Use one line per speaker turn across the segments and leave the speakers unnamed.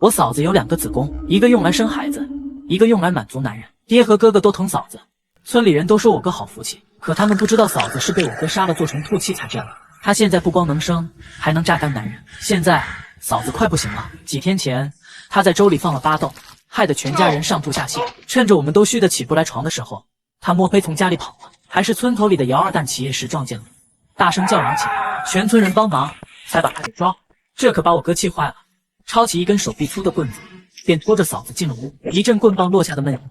我嫂子有2个子宫，一个用来生孩子，一个用来满足男人。爹和哥哥都疼嫂子，村里人都说我哥好福气，可他们不知道嫂子是被我哥杀了做成吐气才这样。她现在不光能生，还能榨干男人。现在嫂子快不行了，几天前她在粥里放了巴豆，害得全家人上吐下泻。趁着我们都虚得起不来床的时候，她摸黑从家里跑了，还是村头里的姚二蛋起夜时撞见了，大声叫嚷起来，全村人帮忙才把她给抓。这可把我哥气坏了，抄起一根手臂粗的棍子，便拖着嫂子进了屋。一阵棍棒落下的闷声，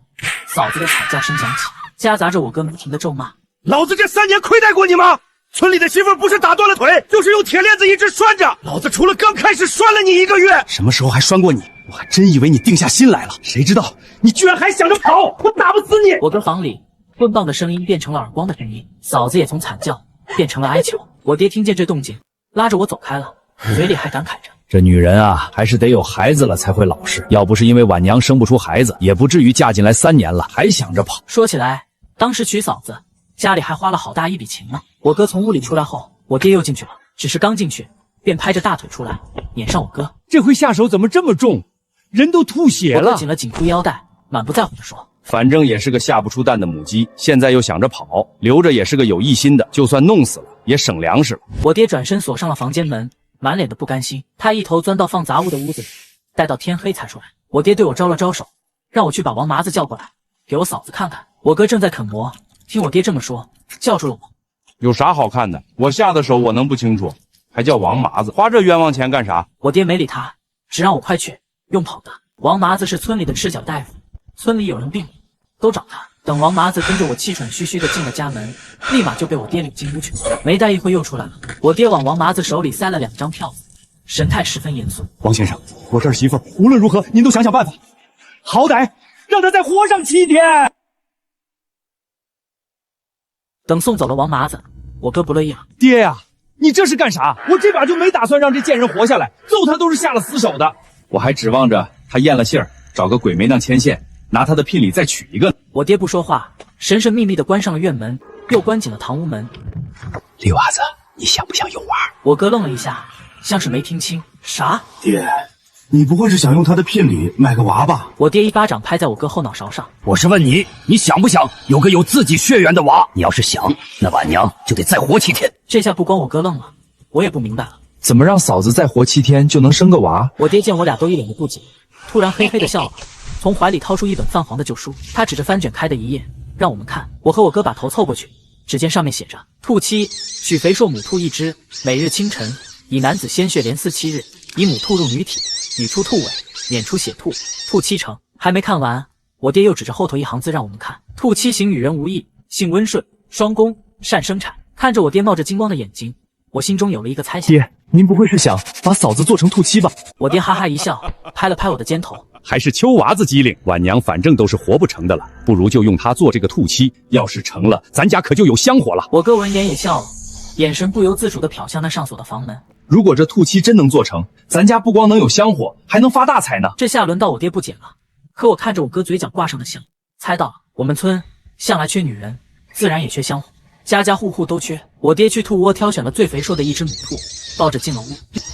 嫂子的惨叫声响起，夹杂着我哥不停的咒骂：
老子这3年亏待过你吗？村里的媳妇不是打断了腿，就是用铁链子一直拴着，老子除了刚开始拴了你1个月，
什么时候还拴过你？我还真以为你定下心来了，谁知道你居然还想着跑！我打不死你！
我哥房里棍棒的声音变成了耳光的声音，嫂子也从惨叫变成了哀求。我爹听见这动静，拉着我走开了，嘴里还感慨着：
这女人啊，还是得有孩子了才会老实。要不是因为晚娘生不出孩子，也不至于嫁进来3年了还想着跑。
说起来，当时娶嫂子，家里还花了好大一笔钱呢。我哥从屋里出来后，我爹又进去了，只是刚进去，便拍着大腿出来，撵上我哥。
这回下手怎么这么重？人都吐血了。
我哥紧了紧裤腰带，满不在乎地说：
反正也是个下不出蛋的母鸡，现在又想着跑，留着也是个有异心的，就算弄死了也省粮食了。
我爹转身锁上了房间门，满脸的不甘心。他一头钻到放杂物的屋子里，待到天黑才出来。我爹对我招了招手，让我去把王麻子叫过来，给我嫂子看看。我哥正在啃馍，听我爹这么说，叫住了我。
有啥好看的？我下的手我能不清楚？还叫王麻子，花这冤枉钱干啥？
我爹没理他，只让我快去，用跑的。王麻子是村里的赤脚大夫，村里有人病了，都找他。等王麻子跟着我气喘吁吁的进了家门，立马就被我爹领进屋去。没待一会又出来了，我爹往王麻子手里塞了2张票子，神态十分严肃。
王先生，我这儿媳妇无论如何您都想想办法，好歹让她再活上7天。
等送走了王麻子，我哥不乐意了：
爹呀，你这是干啥？我这把就没打算让这贱人活下来，揍他都是下了死手的。
我还指望着他验了信儿，找个鬼媒娘牵线，拿他的聘礼再娶一个。
我爹不说话，神神秘秘地关上了院门，又关紧了堂屋门。
李娃子，你想不想有娃？
我哥愣了一下，像是没听清。啥？
爹，你不会是想用他的聘礼买个娃吧？
我爹一巴掌拍在我哥后脑勺上。
我是问你，你想不想有个有自己血缘的娃？你要是想，那晚娘就得再活7天。
这下不光我哥愣了，我也不明白了。
怎么让嫂子再活7天就能生个娃？
我爹见我俩都一脸的不解，突然嘿嘿的笑了，从怀里掏出一本泛黄的旧书，他指着翻卷开的一页，让我们看。我和我哥把头凑过去，只见上面写着：兔期，取肥硕母兔1只，每日清晨，以男子鲜血连饲7日，以母兔入女体，女出兔尾，撵出血兔，兔期成。还没看完，我爹又指着后头一行字让我们看：兔期行与人无异，性温顺，双宫，善生产。看着我爹冒着金光的眼睛，我心中有了一个猜想。
爹，您不会是想把嫂子做成兔妻吧？
我爹哈哈一笑，拍了拍我的肩头。
还是秋娃子机灵，晚娘反正都是活不成的了，不如就用她做这个兔妻，要是成了，咱家可就有香火了。
我哥闻言也笑了，眼神不由自主地瞟向那上锁的房门。
如果这兔妻真能做成，咱家不光能有香火，还能发大财呢。
这下轮到我爹不解了，可我看着我哥嘴角挂上的香，猜到了，我们村向来缺女人，自然也缺香火，家家户户都缺。我爹去兔窝挑选了最肥硕的1只母兔，抱着进了屋。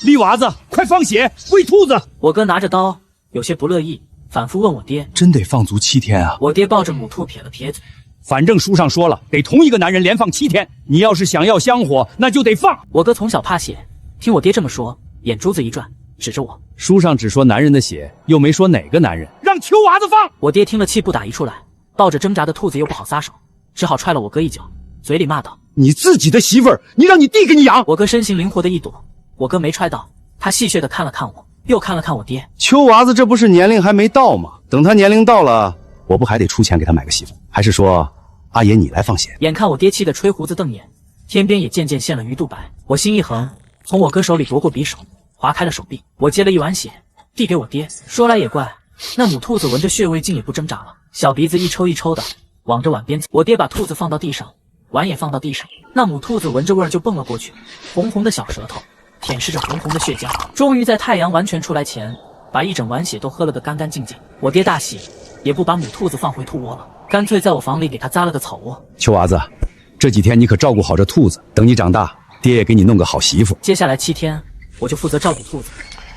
李娃子，快放血，喂兔子！
我哥拿着刀，有些不乐意，反复问我爹：
真得放足7天啊？
我爹抱着母兔撇了撇嘴：
反正书上说了，得同一个男人连放7天。你要是想要香火，那就得放。
我哥从小怕血，听我爹这么说，眼珠子一转，指着我：
书上只说男人的血，又没说哪个男人。
让秋娃子放！
我爹听了气不打一处来，抱着挣扎的兔子又不好撒手，只好踹了我哥一脚，嘴里骂道：
你自己的媳妇儿，你让你弟给你养！
我哥身形灵活的一躲，我哥没踹到，他戏谑的看了看我，又看了看我爹。
秋娃子这不是年龄还没到吗？等他年龄到了，我不还得出钱给他买个媳妇？还是说，阿爷你来放血？
眼看我爹气得吹胡子瞪眼，天边也渐渐现了鱼肚白，我心一横，从我哥手里夺过匕首，划开了手臂。我接了一碗血，递给我爹。说来也怪，那母兔子闻着血味，竟也不挣扎了，小鼻子一抽一抽的往着碗边走。我爹把兔子放到地上，碗也放到地上，那母兔子闻着味儿就蹦了过去，红红的小舌头舔舐着红红的血浆，终于在太阳完全出来前，把一整碗血都喝了个干干净净。我爹大喜，也不把母兔子放回兔窝了，干脆在我房里给它扎了个草窝。
秋娃子，这几天你可照顾好这兔子，等你长大，爹也给你弄个好媳妇。
接下来7天，我就负责照顾兔子，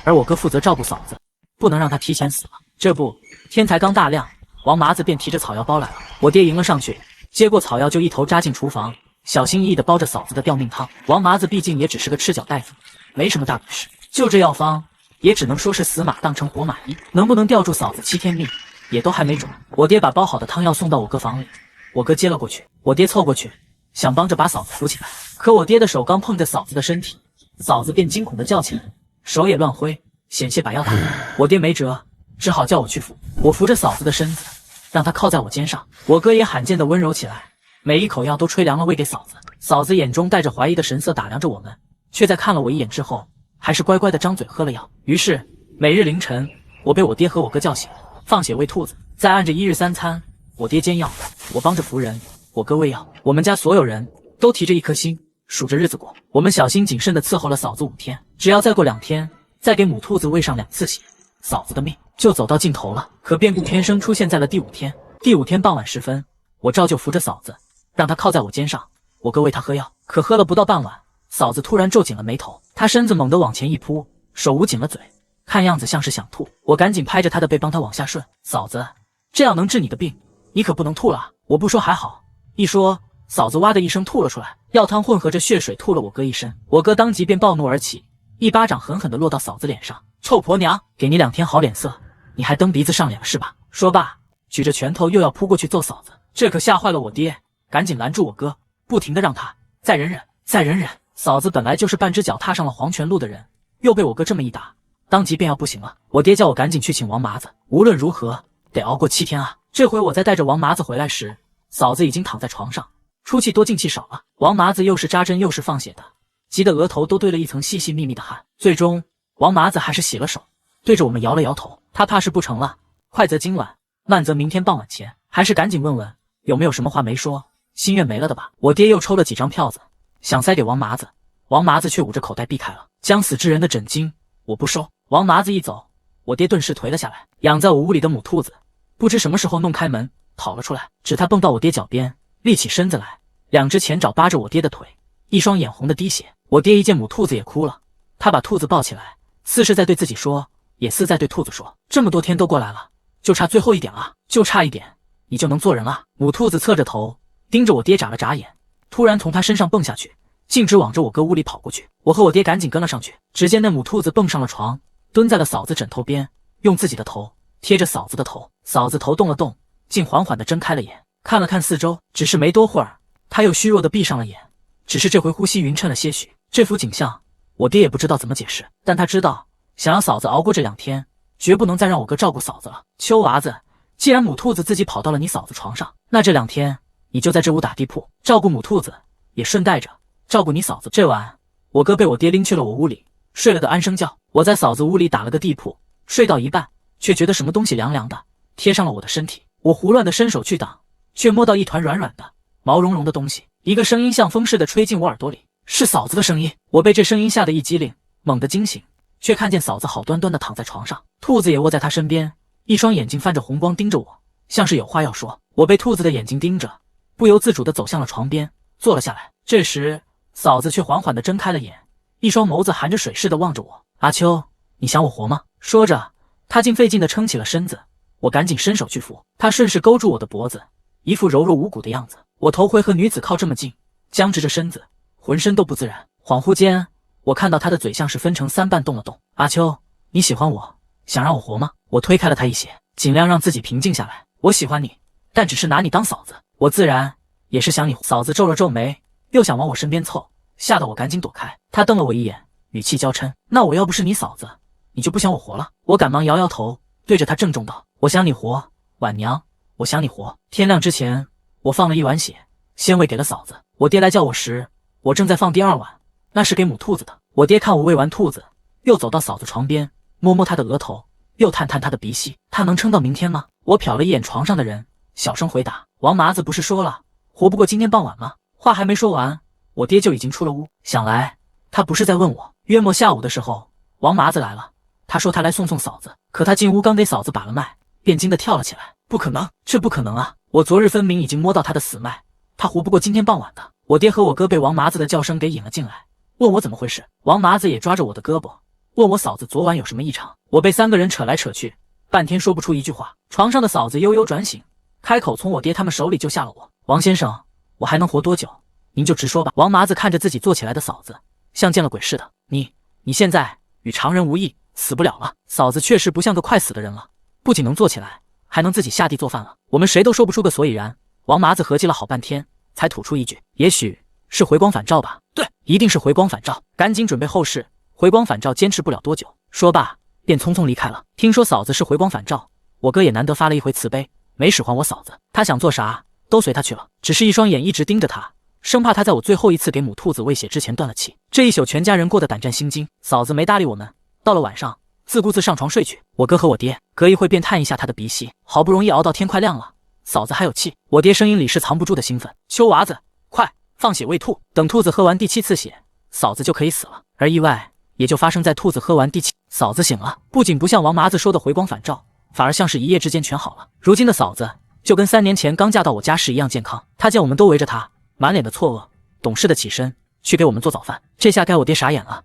而我哥负责照顾嫂子。不能让他提前死了。这不，天才刚大亮，王麻子便提着草药包来了。我爹迎了上去，接过草药就一头扎进厨房，小心翼翼地包着嫂子的吊命汤。王麻子毕竟也只是个赤脚大夫，没什么大本事，就这药方也只能说是死马当成活马医，能不能吊住嫂子7天命也都还没准。我爹把包好的汤药送到我哥房里，我哥接了过去。我爹凑过去想帮着把嫂子扶起来，可我爹的手刚碰着嫂子的身体，嫂子便惊恐地叫起来，手也乱挥，险些把药打翻。我爹没辙，只好叫我去扶。我扶着嫂子的身子，让她靠在我肩上。我哥也罕见地温柔起来，每一口药都吹凉了喂给嫂子。嫂子眼中带着怀疑的神色打量着我们，却在看了我一眼之后，还是乖乖地张嘴喝了药。于是每日凌晨，我被我爹和我哥叫醒，放血喂兔子，再按着1日3餐，我爹煎药，我帮着扶人，我哥喂药。我们家所有人都提着一颗心，数着日子过。我们小心谨慎地伺候了嫂子5天，只要再过2天，再给母兔子喂上2次血，嫂子的命就走到尽头了。可变故偏生出现在了第5天。第5天傍晚时分，我照旧扶着嫂子，让她靠在我肩上，我哥喂她喝药。可喝了不到半碗，嫂子突然皱紧了眉头，她身子猛地往前一扑，手捂紧了嘴，看样子像是想吐。我赶紧拍着她的背帮她往下顺。嫂子，这样能治你的病，你可不能吐了。我不说还好，一说嫂子哇的一声吐了出来，药汤混合着血水吐了我哥一身。我哥当即便暴怒而起，一巴掌狠狠地落到嫂子脸上。臭婆娘，给你2天好脸色，你还蹬鼻子上脸是吧？说罢，举着拳头又要扑过去揍嫂子。这可吓坏了我爹，赶紧拦住我哥，不停地让他再忍忍，再忍忍。嫂子本来就是半只脚踏上了黄泉路的人，又被我哥这么一打，当即便要不行了。我爹叫我赶紧去请王麻子，无论如何得熬过7天啊。这回我再带着王麻子回来时，嫂子已经躺在床上，出气多进气少了。王麻子又是扎针又是放血的，急得额头都堆了一层细细密密的汗。最终王麻子还是洗了手，对着我们摇了摇头，他怕是不成了，快则今晚，慢则明天傍晚前，还是赶紧问问有没有什么话没说，心愿没了的吧。我爹又抽了几张票子想塞给王麻子，王麻子却捂着口袋避开了。将死之人的枕巾我不收。王麻子一走，我爹顿时颓了下来。养在我屋里的母兔子不知什么时候弄开门跑了出来，只他蹦到我爹脚边，立起身子来，2只前爪扒着我爹的腿，一双眼红的滴血。我爹一见母兔子也哭了，他把兔子抱起来，似是在对自己说，也似在对兔子说，这么多天都过来了，就差最后一点了，就差一点你就能做人了。母兔子侧着头盯着我爹眨了眨眼，突然从他身上蹦下去，径直往着我哥屋里跑过去。我和我爹赶紧跟了上去，只见那母兔子蹦上了床，蹲在了嫂子枕头边，用自己的头贴着嫂子的头。嫂子头动了动，竟缓缓地睁开了眼，看了看四周，只是没多会儿，她又虚弱地闭上了眼，只是这回呼吸匀称了些许。这幅景象我爹也不知道怎么解释，但他知道想要嫂子熬过这2天，绝不能再让我哥照顾嫂子了。秋娃子，既然母兔子自己跑到了你嫂子床上，那这2天你就在这屋打地铺，照顾母兔子，也顺带着照顾你嫂子。这晚我哥被我爹拎去了我屋里，睡了个安生觉。我在嫂子屋里打了个地铺，睡到一半，却觉得什么东西凉凉的贴上了我的身体。我胡乱的伸手去挡，却摸到一团软软的毛茸茸的东西。一个声音像风似的吹进我耳朵里，是嫂子的声音。我被这声音吓得一激灵，猛地惊醒，却看见嫂子好端端的躺在床上，兔子也卧在她身边，一双眼睛泛着红光盯着我，像是有话要说。我被兔子的眼睛盯着，不由自主地走向了床边，坐了下来。这时嫂子却缓缓地睁开了眼，一双眸子含着水似的望着我。阿秋，你想我活吗？说着她竟费劲地撑起了身子，我赶紧伸手去扶，她顺势勾住我的脖子，一副柔弱无骨的样子。我头回和女子靠这么近，僵直着身子，浑身都不自然。恍惚间我看到她的嘴像是分成3瓣动了动。阿秋，你喜欢我，想让我活吗？我推开了她一些，尽量让自己平静下来。我喜欢你，但只是拿你当嫂子，我自然也是想你。嫂子皱了皱眉，又想往我身边凑，吓得我赶紧躲开。她瞪了我一眼，语气娇嗔，那我要不是你嫂子，你就不想我活了？我赶忙摇摇头，对着她郑重道，我想你活，婉娘，我想你活。天亮之前我放了1碗血，先喂给了嫂子。我爹来叫我时，我正在放第2碗，那是给母兔子的。我爹看我喂完兔子，又走到嫂子床边，摸摸她的额头，又探探她的鼻息。她能撑到明天吗？我瞟了一眼床上的人，小声回答，王麻子不是说了活不过今天傍晚吗？话还没说完，我爹就已经出了屋。想来他不是在问我。约莫下午的时候，王麻子来了，他说他来送嫂子，可他进屋刚给嫂子把了脉，便惊得跳了起来。不可能，这不可能啊！我昨日分明已经摸到他的死脉，他活不过今天傍晚的。我爹和我哥被王麻子的叫声给引了进来，问我怎么回事。王麻子也抓着我的胳膊，问我嫂子昨晚有什么异常。我被3个人扯来扯去，半天说不出一句话。床上的嫂子悠悠转醒，开口从我爹他们手里救下了我。王先生，我还能活多久？您就直说吧。王麻子看着自己坐起来的嫂子，像见了鬼似的。你现在与常人无异，死不了了。嫂子确实不像个快死的人了，不仅能坐起来，还能自己下地做饭了。我们谁都说不出个所以然。王麻子合计了好半天，才吐出一句：也许是回光返照吧。对，一定是回光返照，赶紧准备后事。回光返照坚持不了多久。说罢便匆匆离开了。听说嫂子是回光返照，我哥也难得发了一回慈悲，没使唤我嫂子，他想做啥都随他去了，只是一双眼一直盯着他，生怕他在我最后一次给母兔子喂血之前断了气。这一宿全家人过得胆战心惊，嫂子没搭理我们。到了晚上，自顾自上床睡去。我哥和我爹隔一会便探一下他的鼻息，好不容易熬到天快亮了，嫂子还有气。我爹声音里是藏不住的兴奋：秋娃子，快放血喂兔，等兔子喝完第7次血，嫂子就可以死了。而意外也就发生在兔子喝完第7，嫂子醒了，不仅不像王麻子说的回光返照，反而像是一夜之间全好了。如今的嫂子就跟3年前刚嫁到我家时一样健康。她见我们都围着她，满脸的错愕，懂事的起身去给我们做早饭。这下该我爹傻眼了，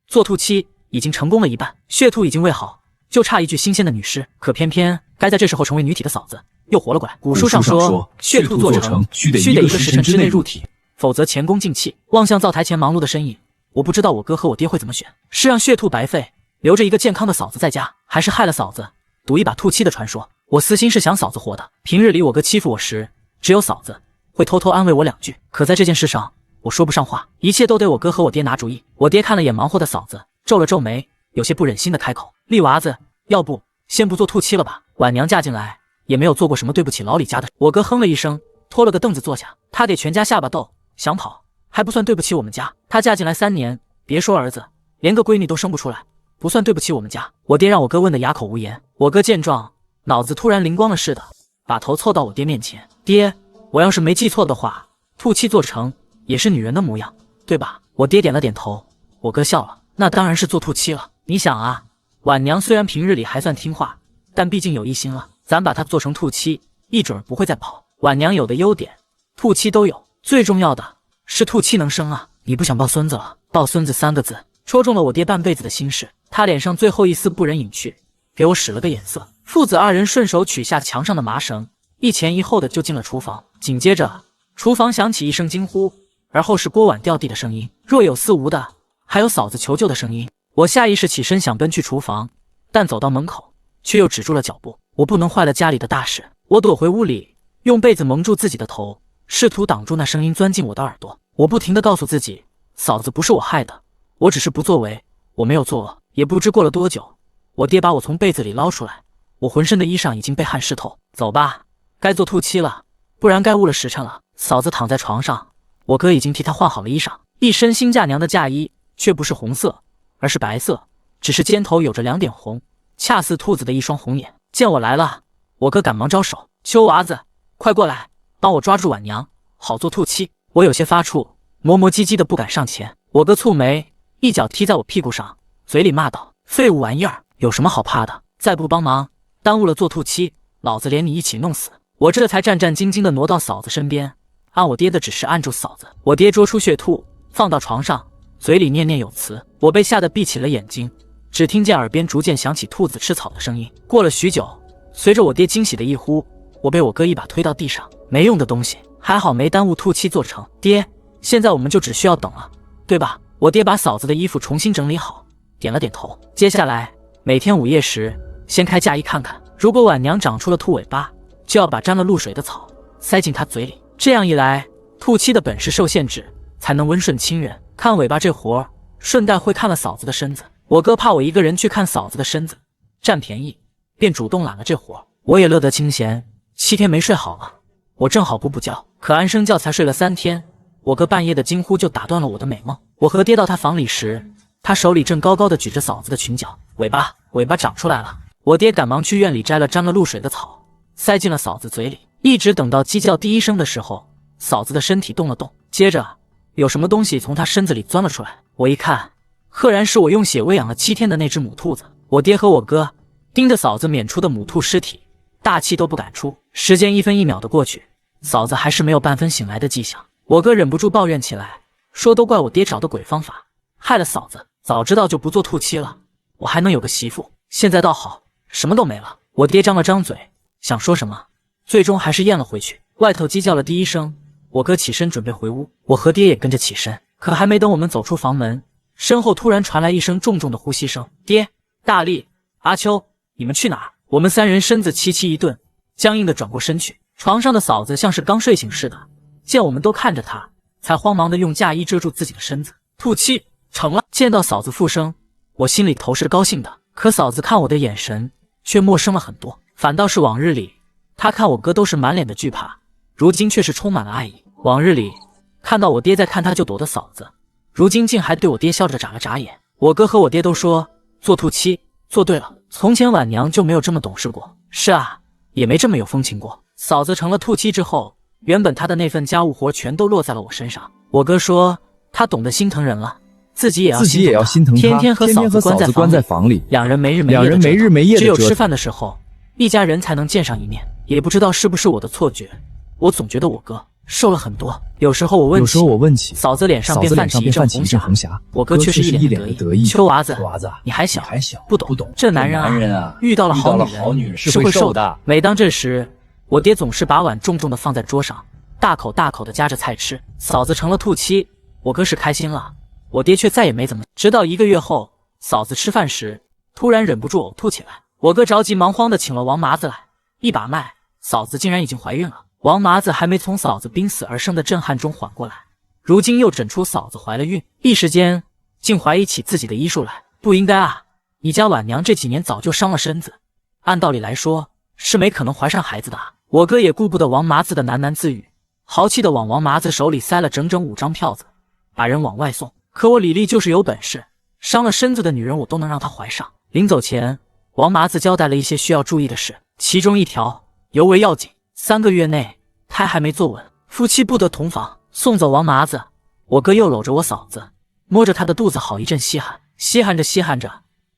做兔期已经成功了一半，血兔已经喂好，就差一具新鲜的女尸。可偏偏该在这时候成为女体的嫂子又活了过来。古书上说，血兔做成须得1个时辰之内入体，否则前功尽弃。望向灶台前忙碌的身影，我不知道我哥和我爹会怎么选，是让血兔白费，留着一个健康的嫂子在家，还是害了嫂子，赌一把兔期的传说。我私心是想嫂子活的。平日里我哥欺负我时，只有嫂子会偷偷安慰我2句，可在这件事上我说不上话，一切都得我哥和我爹拿主意。我爹看了眼忙活的嫂子，皱了皱眉，有些不忍心的开口：丽娃子，要不先不做兔期了吧？晚娘嫁进来也没有做过什么对不起老李家的。我哥哼了一声，拖了个凳子坐下。他给全家下巴斗，想跑还不算对不起我们家。他嫁进来3年，别说儿子，连个闺女都生不出来，不算对不起我们家。我爹让我哥问得哑口无言。我哥见状，脑子突然灵光了似的，把头凑到我爹面前：爹，我要是没记错的话，兔期做成也是女人的模样，对吧？我爹点了点头。我哥笑了：那当然是做兔期了。你想啊，晚娘虽然平日里还算听话，但毕竟有一心了，咱把她做成兔期，一准儿不会再跑。晚娘有的优点，兔期都有，最重要的是兔期能生啊。你不想抱孙子了？抱孙子3个字戳中了我爹半辈子的心事，他脸上最后一丝不忍隐去，给我使了个眼色。父子2人顺手取下墙上的麻绳，一前一后的就进了厨房。紧接着厨房响起一声惊呼，而后是锅碗掉地的声音，若有似无的还有嫂子求救的声音。我下意识起身想奔去厨房，但走到门口却又止住了脚步。我不能坏了家里的大事。我躲回屋里，用被子蒙住自己的头，试图挡住那声音钻进我的耳朵。我不停地告诉自己，嫂子不是我害的，我只是不作为，我没有作恶。也不知过了多久，我爹把我从被子里捞出来，我浑身的衣裳已经被汗湿透。走吧，该做兔期了，不然该误了时辰了。嫂子躺在床上，我哥已经替她换好了衣裳，一身新嫁娘的嫁衣，却不是红色，而是白色，只是肩头有着2点红，恰似兔子的一双红眼。见我来了，我哥赶忙招手：秋娃子，快过来，帮我抓住晚娘，好做兔期。我有些发怵，磨磨唧唧的不敢上前。我哥蹙眉，一脚踢在我屁股上，嘴里骂道：废物玩意儿，有什么好怕的？再不帮忙，耽误了做兔期，老子连你一起弄死。我这才战战兢兢地挪到嫂子身边，按我爹的指示按住嫂子。我爹捉出血兔，放到床上，嘴里念念有词。我被吓得闭起了眼睛，只听见耳边逐渐响起兔子吃草的声音。过了许久，随着我爹惊喜的一呼，我被我哥一把推到地上。没用的东西，还好没耽误兔期做成。爹，现在我们就只需要等了，对吧？我爹把嫂子的衣服重新整理好，点了点头。接下来每天午夜时先开嫁衣看看，如果晚娘长出了兔尾巴，就要把沾了露水的草塞进她嘴里。这样一来，兔期的本事受限制，才能温顺亲人。看尾巴这活儿，顺带会看了嫂子的身子。我哥怕我一个人去看嫂子的身子占便宜，便主动揽了这活儿。我也乐得清闲，7天没睡好了，我正好补补觉。可安生觉才睡了3天，我哥半夜的惊呼就打断了我的美梦。我和爹到他房里时，他手里正高高的举着嫂子的裙角，尾巴长出来了。我爹赶忙去院里摘了沾了露水的草，塞进了嫂子嘴里。一直等到鸡叫第1声的时候，嫂子的身体动了动，接着有什么东西从她身子里钻了出来。我一看，赫然是我用血喂养了7天的那只母兔子。我爹和我哥盯着嫂子娩出的母兔尸体，大气都不敢出。时间1分1秒的过去，嫂子还是没有半分醒来的迹象。我哥忍不住抱怨起来，说都怪我爹找的鬼方法，害了嫂子，早知道就不做兔期了，我还能有个媳妇。现在倒好，什么都没了。我爹张了张嘴，想说什么，最终还是咽了回去。外头鸡叫了第一声，我哥起身准备回屋，我和爹也跟着起身。可还没等我们走出房门，身后突然传来一声重重的呼吸声。爹、大力、阿秋，你们去哪儿？我们三人身子齐齐一顿，僵硬的转过身去。床上的嫂子像是刚睡醒似的，见我们都看着她，才慌忙的用嫁衣遮住自己的身子。吐气成了。见到嫂子复生，我心里头是高兴的，可嫂子看我的眼神却陌生了很多，反倒是往日里她看我哥都是满脸的惧怕，如今却是充满了爱意。往日里看到我爹在看他就躲的嫂子，如今竟还对我爹笑着眨了眨眼。我哥和我爹都说做兔妻做对了，从前晚娘就没有这么懂事过。是啊，也没这么有风情过。嫂子成了兔妻之后，原本她的那份家务活全都落在了我身上。我哥说他懂得心疼人了，自己也要心疼他，天天和嫂子关在房里，两人没日没夜的只有吃饭的时候，一家人才能见上一面。也不知道是不是我的错觉，我总觉得我哥瘦了很多。有时候我问起，嫂子脸上便泛起一阵红霞，我哥却是一脸的得意。秋娃子，你还小，不懂。这男人啊，遇到了好女人是会瘦的。每当这时，我爹总是把碗重重的放在桌上，大口大口的夹着菜吃。嫂子成了兔妻，我哥是开心了，我爹却再也没怎么。直到1个月后，嫂子吃饭时突然忍不住呕吐起来，我哥着急忙慌的请了王麻子来，一把脉，嫂子竟然已经怀孕了。王麻子还没从嫂子濒死而生的震撼中缓过来，如今又诊出嫂子怀了孕，一时间竟怀疑起自己的医术来。不应该啊，你家晚娘这几年早就伤了身子，按道理来说是没可能怀上孩子的啊。我哥也顾不得王麻子的喃喃自语，豪气的往王麻子手里塞了整整5张票子，把人往外送。可我李丽就是有本事，伤了身子的女人我都能让她怀上。临走前，王麻子交代了一些需要注意的事，其中一条尤为要紧，3个月内胎还没坐稳，夫妻不得同房。送走王麻子，我哥又搂着我嫂子，摸着她的肚子好一阵稀罕，稀罕着，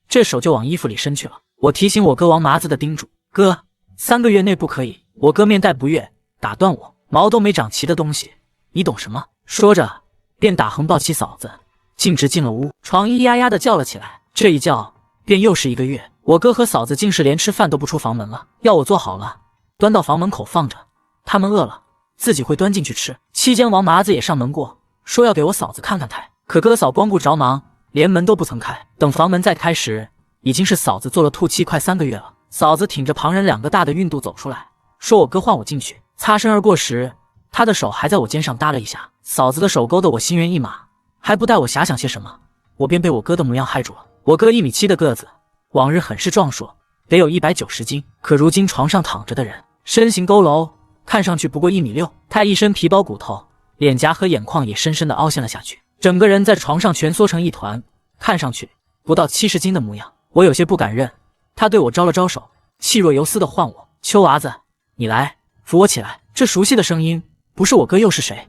这手就往衣服里伸去了。我提醒我哥王麻子的叮嘱，哥，3个月内不可以。我哥面带不悦，打断我，毛都没长齐的东西，你懂什么？说着便打横抱起嫂子，径直进了屋，床咿呀呀的叫了起来。这一叫便又是1个月，我哥和嫂子竟是连吃饭都不出房门了，要我做好了端到房门口放着，他们饿了自己会端进去吃。期间王麻子也上门过，说要给我嫂子看看胎，可哥嫂光顾着忙，连门都不曾开。等房门再开时，已经是嫂子做了兔妻快3个月了。嫂子挺着旁人2个大的孕肚走出来，说我哥唤我进去。擦身而过时，他的手还在我肩上搭了一下，嫂子的手勾得我心猿意马，还不待我遐想些什么，我便被我哥的模样害住了。我哥1.7米的个子，往日很是壮硕，得有190斤，可如今床上躺着的人身形佝偻，看上去不过1.6米。他一身皮包骨头，脸颊和眼眶也深深的凹陷了下去，整个人在床上蜷缩成一团，看上去不到70斤的模样。我有些不敢认，他对我招了招手，气若游丝的唤我，秋娃子，你来扶我起来。这熟悉的声音不是我哥又是谁？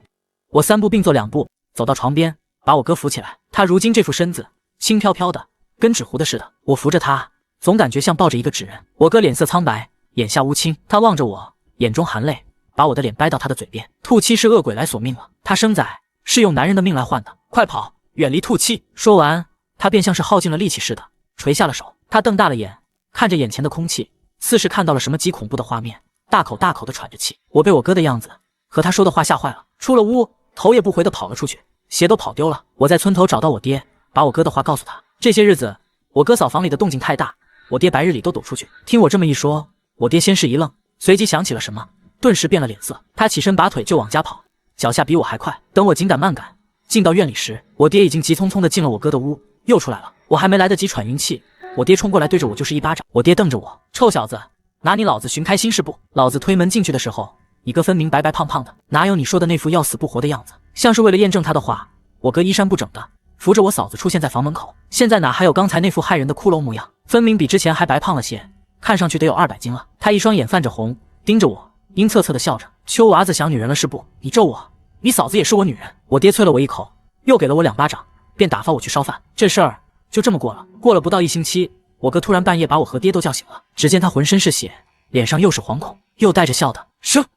我3步并作2步走到床边，把我哥扶起来。他如今这副身子轻飘飘的，跟纸糊的似的，我扶着他总感觉像抱着一个纸人。我哥脸色苍白，眼下乌青，他望着我，眼中含泪，把我的脸掰到他的嘴边。兔妻是恶鬼来索命了，他生崽是用男人的命来换的，快跑，远离兔妻。说完，他便像是耗尽了力气似的垂下了手。他瞪大了眼，看着眼前的空气，似是看到了什么极恐怖的画面，大口大口的喘着气。我被我哥的样子和他说的话吓坏了，出了屋，头也不回的跑了出去，鞋都跑丢了。我在村头找到我爹，把我哥的话告诉他。这些日子我哥嫂房里的动静太大，我爹白日里都躲出去。听我这么一说，我爹先是一愣，随即想起了什么，顿时变了脸色。他起身拔腿就往家跑，脚下比我还快。等我紧赶慢赶进到院里时，我爹已经急匆匆的进了我哥的屋，又出来了。我还没来得及喘匀气，我爹冲过来对着我就是一巴掌。我爹瞪着我，臭小子，拿你老子寻开心事不？老子推门进去的时候，你哥分明白白胖胖的，哪有你说的那副要死不活的样子？像是为了验证他的话，我哥衣衫不整的扶着我嫂子出现在房门口，现在哪还有刚才那副害人的骷髅模样，分明比之前还白胖了些，看上去得有200斤了。他一双眼泛着红，盯着我，阴恻恻的笑着，秋娃子想女人了是不？你咒我，你嫂子也是我女人。我爹啐了我一口，又给了我2巴掌，便打发我去烧饭。这事儿就这么过了。过了不到1星期，我哥突然半夜把我和爹都叫醒了，只见他浑身是血，脸上又是惶恐又带着笑的，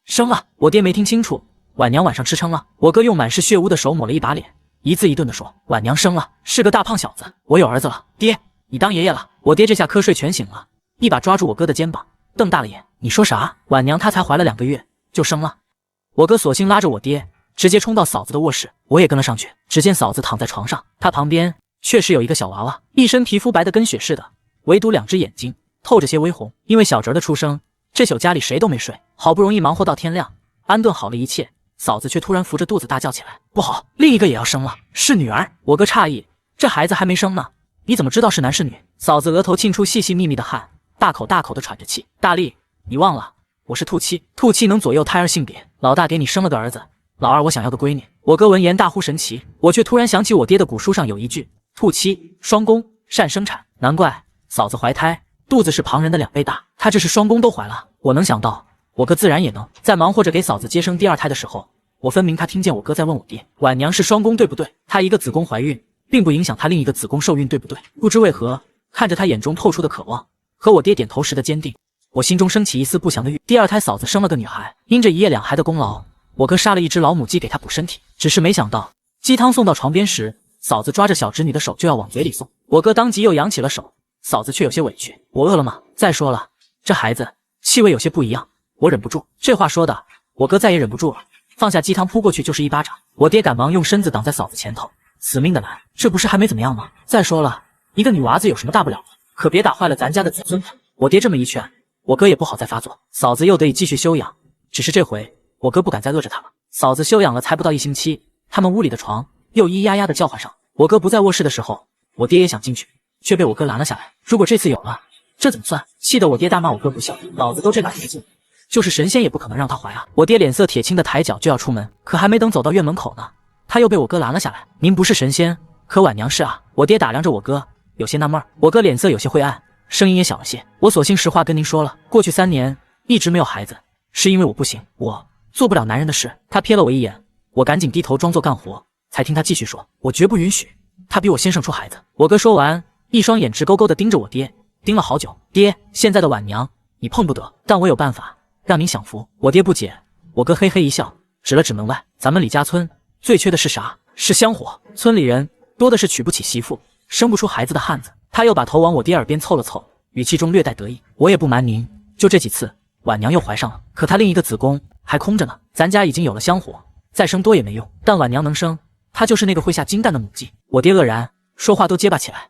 生了。我爹没听清楚，晚娘晚上吃撑了。我哥用满是血污的手抹了一把脸，一字一顿地说，晚娘生了，是个大胖小子。我有儿子了，爹，你当爷爷了。我爹这下瞌睡全醒了，一把抓住我哥的肩膀，瞪大了眼。你说啥？婉娘她才怀了2个月就生了。我哥索性拉着我爹直接冲到嫂子的卧室，我也跟了上去。只见嫂子躺在床上，她旁边确实有一个小娃娃，一身皮肤白得跟雪似的，唯独2只眼睛透着些微红。因为小侄的出生，这宿家里谁都没睡，好不容易忙活到天亮，安顿好了一切，嫂子却突然扶着肚子大叫起来，不好，另一个也要生了，是女儿。我哥诧异，这孩子还没生呢，你怎么知道是男是女？嫂子额头沁出细细密密的汗，大口大口的喘着气。大力，你忘了我是兔妻，兔妻能左右胎儿性别，老大给你生了个儿子，老二我想要个闺女。我哥闻言大呼神奇，我却突然想起我爹的古书上有一句，兔妻双宫善生产，难怪嫂子怀胎肚子是旁人的2倍大，她这是双宫都怀了。我能想到，我哥自然也能。在忙活着给嫂子接生第2胎的时候，我分明他听见我哥在问我爹，婉娘是双宫对不对？她一个子宫怀孕，并不影响她另一个子宫受孕对不对？不知为何，看着他眼中透出的渴望和我爹点头时的坚定，我心中升起一丝不祥的预。第2胎嫂子生了个女孩，因着1夜2孩的功劳，我哥杀了一只老母鸡给她补身体。只是没想到，鸡汤送到床边时，嫂子抓着小侄女的手就要往嘴里送，我哥当即又扬起了手，嫂子却有些委屈，我饿了吗？再说了，这孩子气味有些不一样，我忍不住。这话说的，我哥再也忍不住了，放下鸡汤扑过去就是一巴掌。我爹赶忙用身子挡在嫂子前头，死命的拦，这不是还没怎么样吗？再说了，一个女娃子有什么大不了的，可别打坏了咱家的子孙。我爹这么一劝，我哥也不好再发作，嫂子又得以继续休养。只是这回我哥不敢再饿着她了。嫂子休养了才不到1星期，他们屋里的床又咿呀呀的叫唤上。我哥不在卧室的时候，我爹也想进去，却被我哥拦了下来。如果这次有了，这怎么算？气得我爹大骂我哥不孝，老子都这把年纪，就是神仙也不可能让他怀啊！我爹脸色铁青的抬脚就要出门，可还没等走到院门口呢，他又被我哥拦了下来。您不是神仙，可婉娘是啊。我爹打量着我哥，有些纳闷。我哥脸色有些灰暗，声音也小了些。我索性实话跟您说了，过去3年一直没有孩子，是因为我不行，我做不了男人的事。他瞥了我一眼，我赶紧低头装作干活，才听他继续说，我绝不允许他比我先生出孩子。我哥说完，一双眼直勾勾地盯着我爹，盯了好久。爹，现在的婉娘你碰不得，但我有办法让您享福。我爹不解，我哥嘿嘿一笑，指了指门外，咱们李家村最缺的是啥？是香火。村里人多的是娶不起媳妇，生不出孩子的汉子。他又把头往我爹耳边凑了凑，语气中略带得意。我也不瞒您，就这几次，婉娘又怀上了，可她另一个子宫还空着呢。咱家已经有了香火，再生多也没用。但婉娘能生，她就是那个会下金蛋的母鸡。我爹愕然，说话都结巴起来。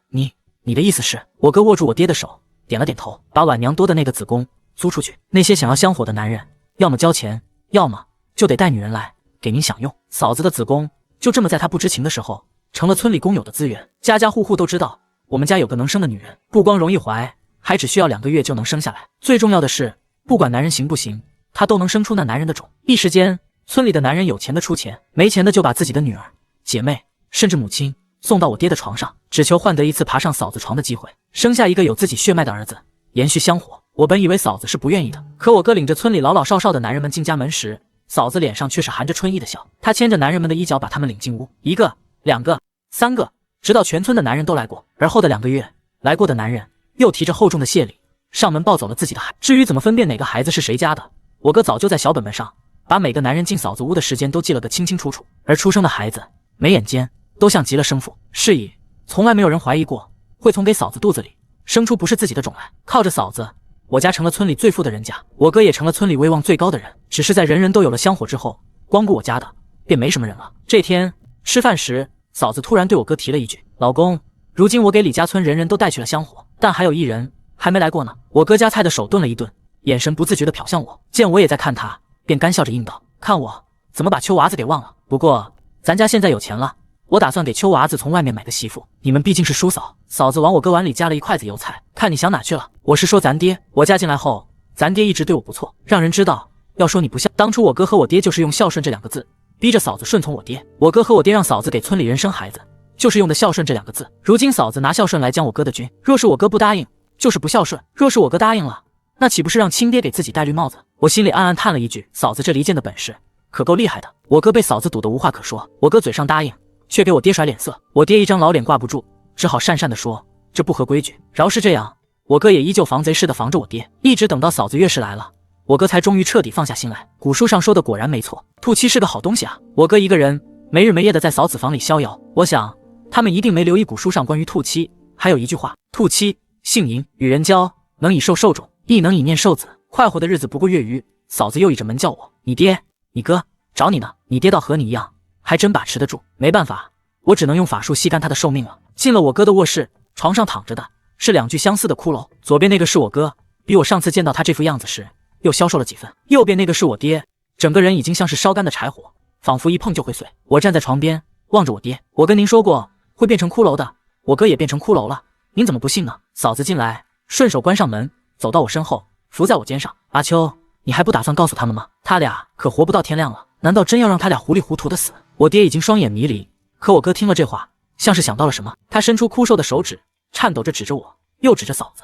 你的意思是？我哥握住我爹的手，点了点头，把婉娘多的那个子宫租出去。那些想要香火的男人，要么交钱，要么就得带女人来给您享用。嫂子的子宫就这么在她不知情的时候，成了村里公有的资源。家家户户都知道我们家有个能生的女人，不光容易怀，还只需要2个月就能生下来。最重要的是，不管男人行不行，她都能生出那男人的种。一时间，村里的男人有钱的出钱，没钱的就把自己的女儿、姐妹，甚至母亲送到我爹的床上，只求换得一次爬上嫂子床的机会，生下一个有自己血脉的儿子，延续香火。我本以为嫂子是不愿意的，可我哥领着村里老老少少的男人们进家门时，嫂子脸上却是含着春意的笑。她牵着男人们的衣角把他们领进屋，1个、2个、3个，直到全村的男人都来过。而后的2个月，来过的男人又提着厚重的谢礼上门抱走了自己的孩。至于怎么分辨哪个孩子是谁家的，我哥早就在小本本上把每个男人进嫂子屋的时间都记了个清清楚楚。而出生的孩子眉眼间都像极了生父，是以从来没有人怀疑过会从给嫂子肚子里生出不是自己的种来。靠着嫂子，我家成了村里最富的人家，我哥也成了村里威望最高的人。只是在人人都有了香火之后，光顾我家的便没什么人了。这天吃饭时，嫂子突然对我哥提了一句，老公，如今我给李家村人人都带去了香火，但还有1人还没来过呢。我哥夹菜的手顿了一顿，眼神不自觉地瞟向我，见我也在看他，便干笑着应道，看我怎么把秋娃子给忘了。不过咱家现在有钱了，我打算给秋娃子从外面买个媳妇，你们毕竟是叔嫂。嫂子往我哥碗里夹了一筷子油菜，看你想哪去了。我是说咱爹，我嫁进来后，咱爹一直对我不错，让人知道要说你不孝。当初我哥和我爹就是用孝顺这2个字逼着嫂子顺从我爹。我哥和我爹让嫂子给村里人生孩子，就是用的孝顺这2个字。如今嫂子拿孝顺来将我哥的军，若是我哥不答应，就是不孝顺；若是我哥答应了，那岂不是让亲爹给自己戴绿帽子？我心里暗暗叹了一句，嫂子这离间的本事可够厉害的。我哥被嫂子堵得无话可说，我哥嘴上答应，却给我爹甩脸色。我爹一张老脸挂不住，只好讪讪地说，这不合规矩。饶是这样，我哥也依旧防贼似的防着我爹，一直等到嫂子月事来了，我哥才终于彻底放下心来。古书上说的果然没错，兔妻是个好东西啊。我哥一个人没日没夜的在嫂子房里逍遥，我想他们一定没留意古书上关于兔妻还有一句话，兔妻姓嬴，与人交，能以寿受种，亦能以念受子。快活的日子不过月余。嫂子又倚着门叫我，你爹，你哥找你呢。你爹倒和你一样，还真把持得住。没办法，我只能用法术吸干他的寿命了。进了我哥的卧室，床上躺着的是2具相似的骷髅，左边那个是我哥，比我上次见到他这副样子时又消瘦了几分。右边那个是我爹，整个人已经像是烧干的柴火，仿佛一碰就会碎。我站在床边望着我爹，我跟您说过会变成骷髅的，我哥也变成骷髅了，您怎么不信呢？嫂子进来，顺手关上门，走到我身后，伏在我肩上。阿秋，你还不打算告诉他们吗？他俩可活不到天亮了，难道真要让他俩糊里糊涂的死？我爹已经双眼迷离，可我哥听了这话，像是想到了什么，他伸出枯瘦的手指，颤抖着指着我，又指着嫂子。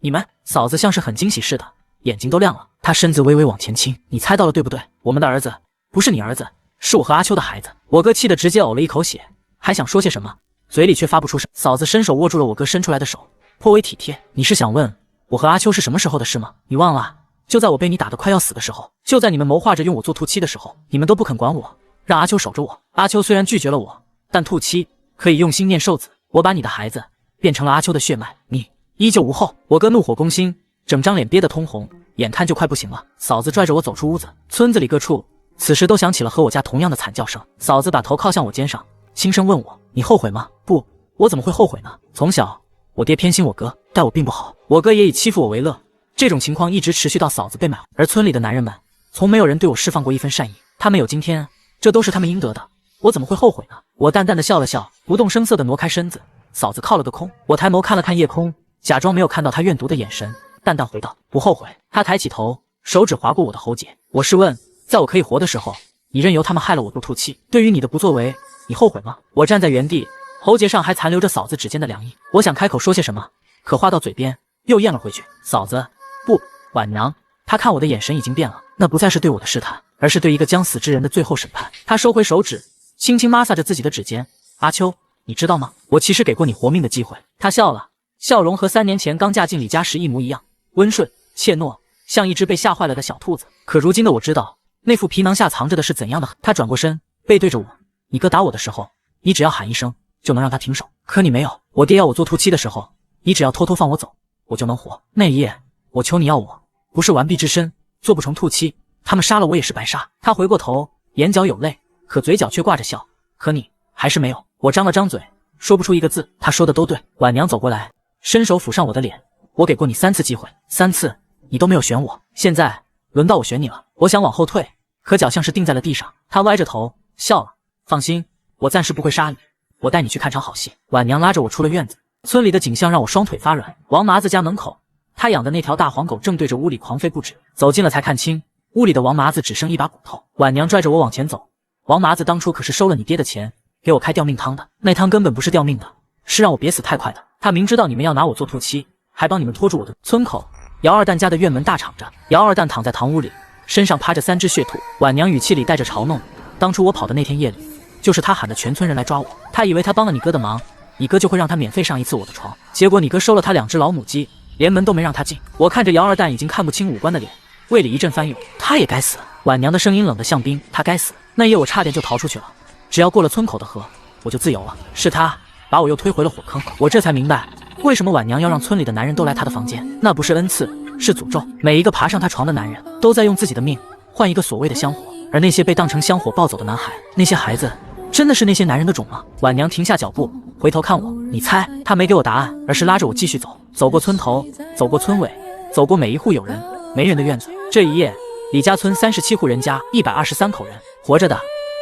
你们。嫂子像是很惊喜似的，眼睛都亮了，她身子微微往前倾。你猜到了对不对？我们的儿子不是你儿子，是我和阿秋的孩子。我哥气得直接呕了一口血，还想说些什么，嘴里却发不出声。嫂子伸手握住了我哥伸出来的手，颇为体贴。你是想问我和阿秋是什么时候的事吗？你忘了，就在我被你打得快要死的时候，就在你们谋划着用我做兔妻的时候，你们都不肯管我，让阿秋守着我。阿秋虽然拒绝了我，但兔妻可以用心念受子，我把你的孩子变成了阿秋的血脉，你依旧无后。我哥怒火攻心，整张脸憋得通红，眼看就快不行了。嫂子拽着我走出屋子，村子里各处此时都响起了和我家同样的惨叫声。嫂子把头靠向我肩上，轻声问我，你后悔吗？不，我怎么会后悔呢？从小我爹偏心我哥，待我并不好，我哥也以欺负我为乐，这种情况一直持续到嫂子被买。而村里的男人们从没有人对我释放过一分善意，他们有今天，这都是他们应得的，我怎么会后悔呢？我淡淡的笑了笑，不动声色的挪开身子。嫂子靠了个空，我抬眸看了看夜空，假装没有看到他怨毒的眼神，淡淡回道，不后悔。他抬起头，手指划过我的喉结。我是问，在我可以活的时候，你任由他们害了我做兔妻，对于你的不作为，你后悔吗？我站在原地，喉结上还残留着嫂子指尖的凉意。我想开口说些什么，可话到嘴边又咽了回去。嫂子，不，婉娘。她看我的眼神已经变了，那不再是对我的试探，而是对一个将死之人的最后审判。她收回手指，轻轻摩挲着自己的指尖。阿秋，你知道吗？我其实给过你活命的机会。她笑了，笑容和3年前刚嫁进李家时一模一样，温顺怯懦，像一只被吓坏了的小兔子。可如今的我知道，那副皮囊下藏着的是怎样的狠。她转过身，背对着我，你哥打我的时候，你只要喊一声就能让他停手，可你没有。我爹要我做兔妻的时候，你只要偷偷放我走，我就能活。那一夜，我求你要我，不是完璧之身，做不成兔妻，他们杀了我也是白杀。他回过头，眼角有泪，可嘴角却挂着笑。可你还是没有。我张了张嘴，说不出一个字。他说的都对。婉娘走过来，伸手抚上我的脸。我给过你3次机会，3次你都没有选我，现在轮到我选你了。我想往后退，可脚像是定在了地上。他歪着头笑了，放心，我暂时不会杀你，我带你去看场好戏。婉娘拉着我出了院子，村里的景象让我双腿发软。王麻子家门口，他养的那条大黄狗正对着屋里狂吠不止。走近了才看清，屋里的王麻子只剩一把骨头。婉娘拽着我往前走。王麻子当初可是收了你爹的钱，给我开吊命汤的，那汤根本不是吊命的，是让我别死太快的。他明知道你们要拿我做兔妻，还帮你们拖住我的。村口，姚二蛋家的院门大敞着，姚二蛋躺在堂屋里，身上趴着3只血兔。婉娘语气里带着嘲弄，当初我跑的那天夜里，就是他喊的全村人来抓我，他以为他帮了你哥的忙，你哥就会让他免费上一次我的床，结果你哥收了他2只老母鸡，连门都没让他进。我看着姚二蛋已经看不清五官的脸，胃里一阵翻涌，他也该死。婉娘的声音冷得像冰，他该死。那夜我差点就逃出去了，只要过了村口的河，我就自由了。是他把我又推回了火坑，我这才明白为什么婉娘要让村里的男人都来她的房间，那不是恩赐，是诅咒。每一个爬上她床的男人都在用自己的命换一个所谓的香火，而那些被当成香火抱走的男孩，那些孩子真的是那些男人的种吗？婉娘停下脚步，回头看我，你猜？她没给我答案，而是拉着我继续走，走过村头，走过村尾，走过每一户有人没人的院子。这一夜，李家村37户人家，123口人，活着的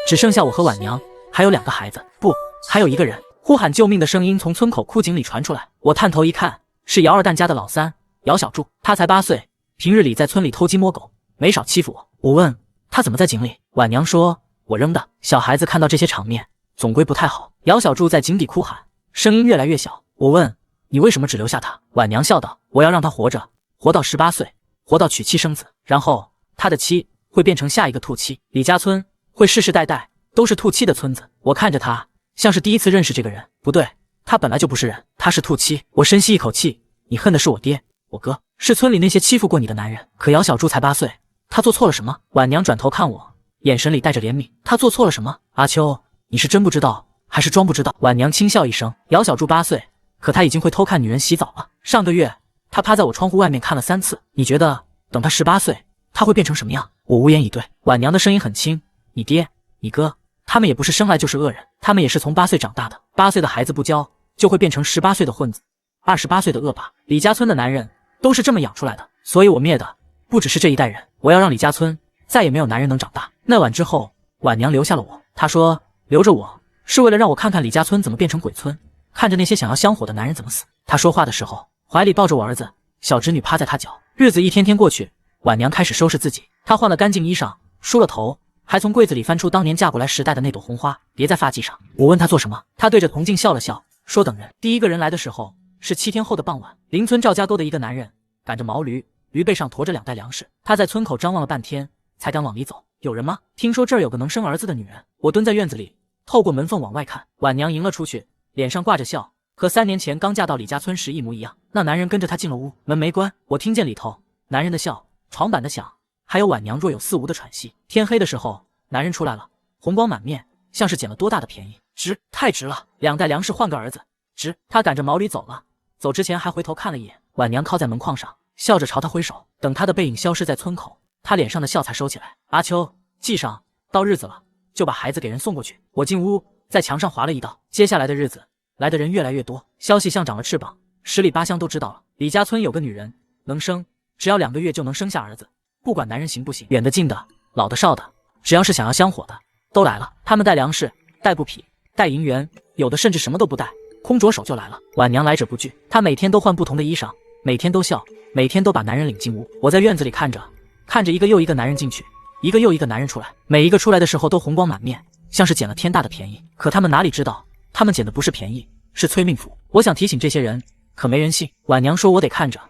只剩下我和婉娘，还有2个孩子，不，还有1个人。呼喊救命的声音从村口枯井里传出来，我探头一看，是姚二蛋家的老三姚小柱，他才8岁，平日里在村里偷鸡摸狗，没少欺负我。我问他怎么在井里，婉娘说我扔的。小孩子看到这些场面，总归不太好。姚小柱在井底哭喊，声音越来越小。我问你为什么只留下他？婉娘笑道，我要让他活着，活到18岁，活到娶妻生子，然后他的妻会变成下一个兔妻，李家村会世世代代都是兔妻的村子。我看着他，像是第一次认识这个人，不对，他本来就不是人，他是兔妻。我深吸一口气，你恨的是我爹，我哥，是村里那些欺负过你的男人。可姚小柱才8岁，他做错了什么？婉娘转头看我，眼神里带着怜悯，他做错了什么？阿秋，你是真不知道还是装不知道？婉娘轻笑一声，姚小柱8岁，可他已经会偷看女人洗澡了。上个月他趴在我窗户外面看了3次。你觉得等他18岁，他会变成什么样？我无言以对。婉娘的声音很轻，你爹、你哥，他们也不是生来就是恶人，他们也是从8岁长大的。8岁的孩子不教，就会变成18岁的混子，28岁的恶霸。李家村的男人都是这么养出来的，所以我灭的不只是这一代人，我要让李家村再也没有男人能长大。那晚之后，婉娘留下了我，她说留着我是为了让我看看李家村怎么变成鬼村，看着那些想要香火的男人怎么死。她说话的时候怀里抱着我儿子，小侄女趴在她脚。日子一天天过去，婉娘开始收拾自己，她换了干净衣裳，梳了头，还从柜子里翻出当年嫁过来时戴的那朵红花，别在发髻上。我问她做什么，她对着铜镜笑了笑，说等人。第一个人来的时候是7天后的傍晚，邻村赵家沟的一个男人赶着毛驴，驴背上驮着2袋粮食，他在村口张望了半天，才敢往里走。有人吗？听说这儿有个能生儿子的女人。我蹲在院子里，透过门缝往外看，婉娘迎了出去，脸上挂着笑，和3年前刚嫁到李家村时一模一样。那男人跟着她进了屋，门没关，我听见里头男人的笑，床板的响，还有婉娘若有似无的喘息。天黑的时候，男人出来了，红光满面，像是捡了多大的便宜。值，太值了，2袋粮食换个儿子，值。他赶着毛驴走了，走之前还回头看了一眼。婉娘靠在门框上，笑着朝他挥手。等他的背影消失在村口，他脸上的笑才收起来。阿秋，记上，到日子了就把孩子给人送过去。我进屋，在墙上划了一道。接下来的日子来的人越来越多，消息像长了翅膀，10里8乡都知道了。李家村有个女人能生，只要2个月就能生下儿子，不管男人行不行，远的近的，老的少的，只要是想要香火的都来了。他们带粮食，带布匹，带银元，有的甚至什么都不带，空着手就来了。婉娘来者不拒，她每天都换不同的衣裳，每天都笑，每天都把男人领进屋。我在院子里看着一个又一个男人进去，一个又一个男人出来，每一个出来的时候都红光满面，像是捡了天大的便宜。可他们哪里知道，他们捡的不是便宜，是催命符。我想提醒这些人，可没人信。婉娘说我得看着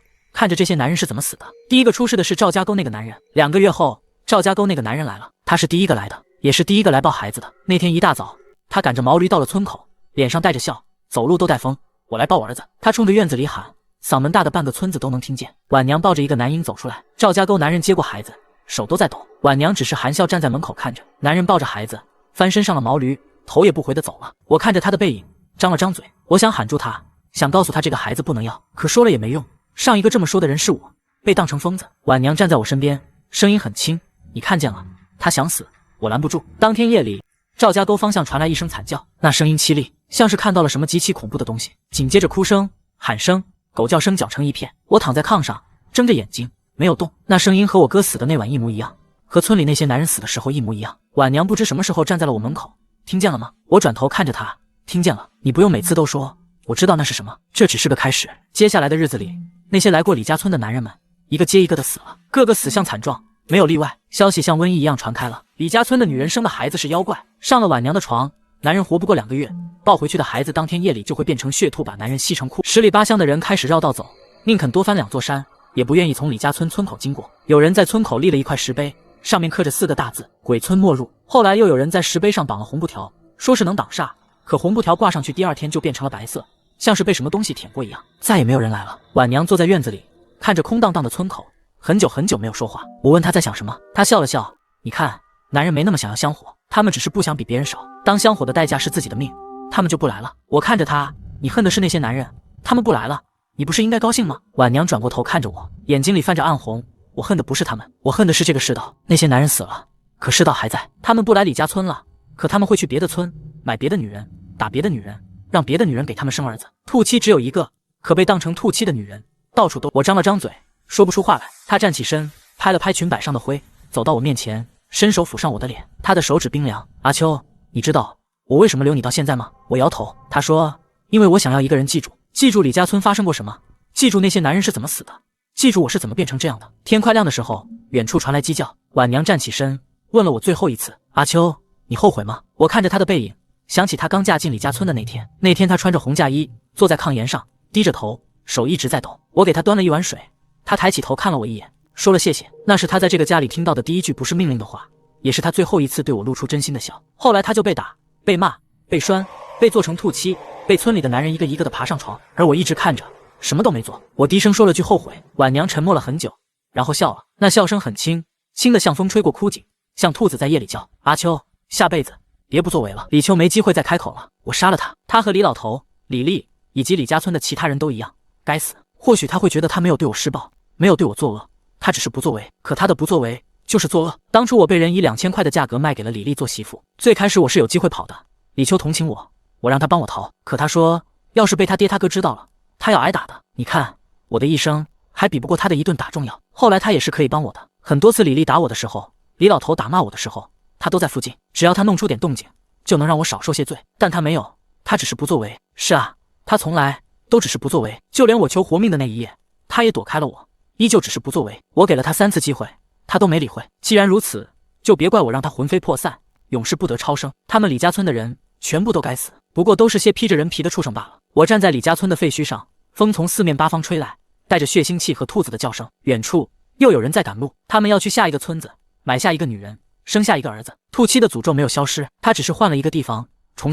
这些男人是怎么死的。第一个出事的是赵家沟那个男人。2个月后，赵家沟那个男人来了，他是第一个来的，也是第一个来抱孩子的。那天一大早，他赶着毛驴到了村口，脸上带着笑，走路都带风。我来抱儿子。他冲着院子里喊，嗓门大的半个村子都能听见。婉娘抱着一个男婴走出来，赵家沟男人接过孩子，手都在抖。婉娘只是含笑站在门口看着，男人抱着孩子翻身上了毛驴，头也不回的走了。我看着他的背影，张了张嘴，我想喊住他，想告诉他这个孩子不能要，可说了也没用。上一个这么说的人是我，被当成疯子。婉娘站在我身边，声音很轻，你看见了，他想死，我拦不住。当天夜里，赵家沟方向传来一声惨叫，那声音凄厉，像是看到了什么极其恐怖的东西，紧接着哭声、喊声、狗叫声搅成一片。我躺在炕上，睁着眼睛没有动，那声音和我哥死的那晚一模一样，和村里那些男人死的时候一模一样。婉娘不知什么时候站在了我门口，听见了吗？我转头看着她，听见了。你不用每次都说，我知道那是什么，这只是个开始。接下来的日子里，那些来过李家村的男人们一个接一个的死了，个个死相惨状，没有例外。消息像瘟疫一样传开了，李家村的女人生的孩子是妖怪，上了婉娘的床，男人活不过2个月，抱回去的孩子当天夜里就会变成血兔，把男人吸成裤。10里8乡的人开始绕道走，宁肯多翻2座山，也不愿意从李家村村口经过。有人在村口立了一块石碑，上面刻着4个大字，鬼村莫入。后来又有人在石碑上绑了红布条，说是能挡煞，可红布条挂上去第2天就变成了白色，像是被什么东西舔过一样。再也没有人来了。婉娘坐在院子里，看着空荡荡的村口，很久很久没有说话。我问她在想什么，她笑了笑，你看，男人没那么想要香火，他们只是不想比别人少，当香火的代价是自己的命，他们就不来了。我看着她，你恨的是那些男人，他们不来了，你不是应该高兴吗？婉娘转过头看着我，眼睛里泛着暗红。我恨的不是他们，我恨的是这个世道。那些男人死了，可世道还在，他们不来李家村了，可他们会去别的村，买别的女人，打别的女人，让别的女人给他们生儿子。兔妻只有一个，可被当成兔妻的女人到处都。我张了张嘴，说不出话来。她站起身，拍了拍裙摆上的灰，走到我面前，伸手抚上我的脸，她的手指冰凉。阿秋，你知道我为什么留你到现在吗？我摇头。她说，因为我想要一个人记住，记住李家村发生过什么，记住那些男人是怎么死的，记住我是怎么变成这样的。天快亮的时候，远处传来鸡叫，婉娘站起身，问了我最后一次，阿秋，你后悔吗？我看着她的背影，想起她刚嫁进李家村的那天。那天她穿着红嫁衣，坐在炕沿上，低着头，手一直在抖。我给她端了一碗水，她抬起头看了我一眼，说了谢谢。那是她在这个家里听到的第一句不是命令的话，也是她最后一次对我露出真心的笑。后来她就被打、被骂、被拴、被做成兔妻，被村里的男人一个一个的爬上床，而我一直看着，什么都没做。我低声说了句后悔。婉娘沉默了很久，然后笑了，那笑声很轻，轻的像风吹过枯井，像兔子在夜里叫。阿秋，下辈子别不作为了。李秋没机会再开口了，我杀了他。他和李老头、李丽、以及李家村的其他人都一样。该死！或许他会觉得他没有对我施暴，没有对我作恶，他只是不作为。可他的不作为就是作恶。当初我被人以2000块的价格卖给了李丽做媳妇，最开始我是有机会跑的。李秋同情我，我让他帮我逃，可他说要是被他爹他哥知道了，他要挨打的。你看我的一生还比不过他的一顿打重药。后来他也是可以帮我的，很多次李丽打我的时候，李老头打骂我的时候，他都在附近，只要他弄出点动静，就能让我少受些罪。但他没有，他只是不作为。是啊，他从来都只是不作为，就连我求活命的那一夜，他也躲开了我，依旧只是不作为。我给了他3次机会，他都没理会。既然如此，就别怪我让他魂飞魄散，永世不得超生。他们李家村的人全部都该死，不过都是些披着人皮的畜生罢了。我站在李家村的废墟上，风从四面八方吹来，带着血腥气和兔子的叫声。远处又有人在赶路，他们要去下一个村子，买下一个女人，生下一个儿子。兔妻的诅咒没有消失，他只是换了一个地方重新